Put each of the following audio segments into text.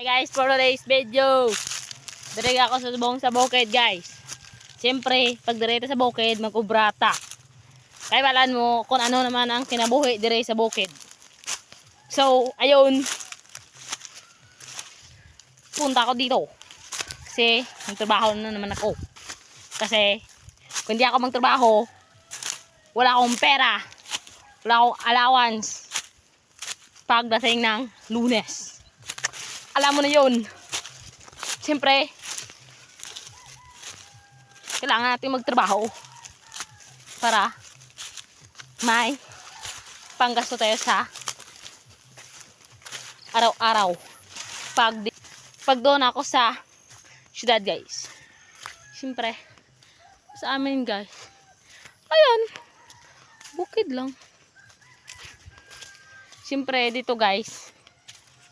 Hi guys, for today's video, direct ako sa bukid guys. Siyempre, pag direct sa bukid, mag-ubrata. Kaya balaan mo kung ano naman ang kinabuhi direct sa bukid. So, ayun. Punta ako dito. Kasi, magtrabaho na naman ako. Kasi, kung hindi ako magtrabaho, wala akong pera. Wala akong allowance. Pagdating ng Lunes. Alam mo na yun. Siyempre, kailangan natin magtrabaho para may panggasto tayo sa araw-araw. Pag doon ako sa syudad guys, siyempre, sa amin guys, ayan, bukid lang. Siyempre, dito guys,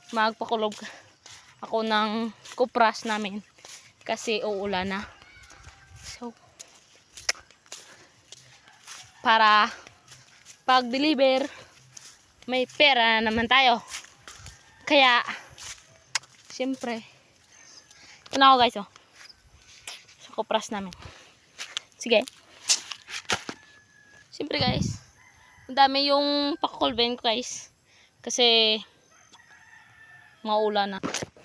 magpakulob ako ng kupras namin kasi uulan na. So, para pag deliver may pera na naman tayo. Kaya siyempre ito na ako guys sa kupras namin. Sige, siyempre guys, ang dami yung pakukulbin ko guys kasi maulan na.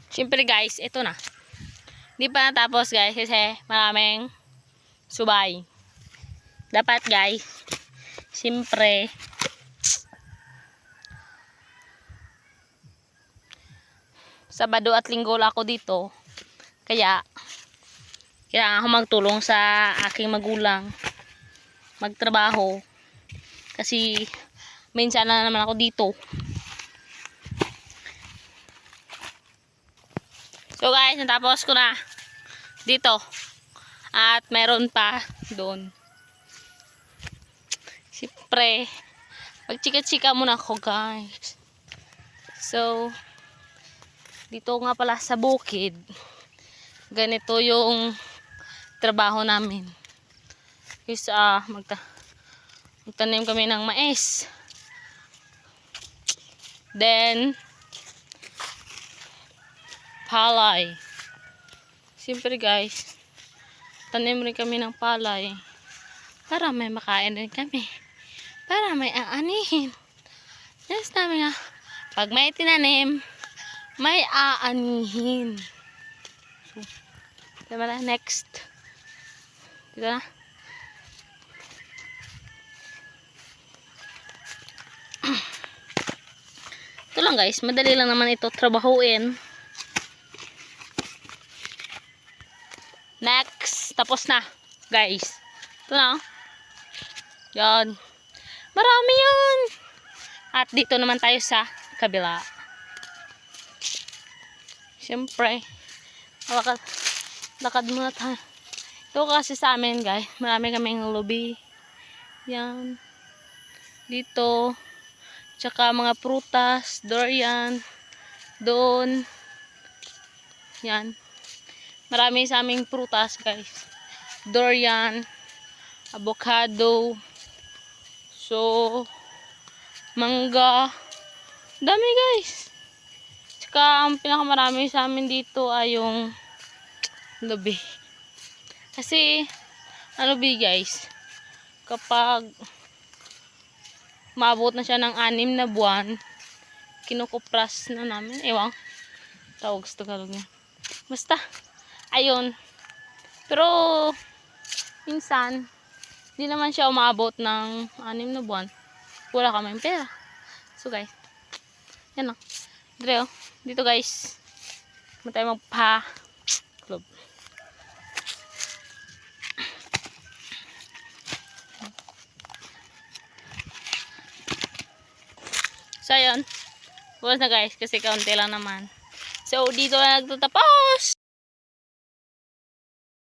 Siyempre guys, ito na. Hindi pa natapos guys kasi maraming subay. Dapat guys, siyempre Sabado at Linggo ako dito. Kaya kailangan ako magtulong sa aking magulang. Magtrabaho. Kasi minsan na naman ako dito. So guys, natapos ko na dito. At meron pa doon. Siyempre, magchika-chika muna ako guys. So, dito nga pala sa bukid. Ganito yung trabaho namin. Is magtanim kami ng mais. Then palay. Siyempre guys, tanim rin kami ng palay para may makain rin kami, para may aanihin. Yes, namin nga, pag may tinanim may aanihin. So, diba na, next dito na. Ito lang guys, madali lang naman ito trabahuin. Next, tapos na guys. Ito na. Yan. Marami yan. At dito naman tayo sa kabila. Siyempre, lakad muna tayo. Ito kasi sa amin guys, marami kaming lobby. Yan. Dito. Tsaka mga prutas, durian. Doon. Yan. Marami sa aming prutas guys. Durian, avocado, so mangga. Dami guys. Tsaka ang pinakamarami sa amin dito ay yung lubi. Kasi ano lubi guys, kapag maabot na siya ng 6 na buwan, kinukupras na namin. Ewan, tawag sa Tagalog niya. Basta ayun. Pero minsan hindi naman siya umabot ng 6 na buwan. Wala kaming pera. So guys, yan lang. Dito guys, tayo magpa-club. So ayun, bukas na guys kasi kaunti lang naman. So dito na nagtatapos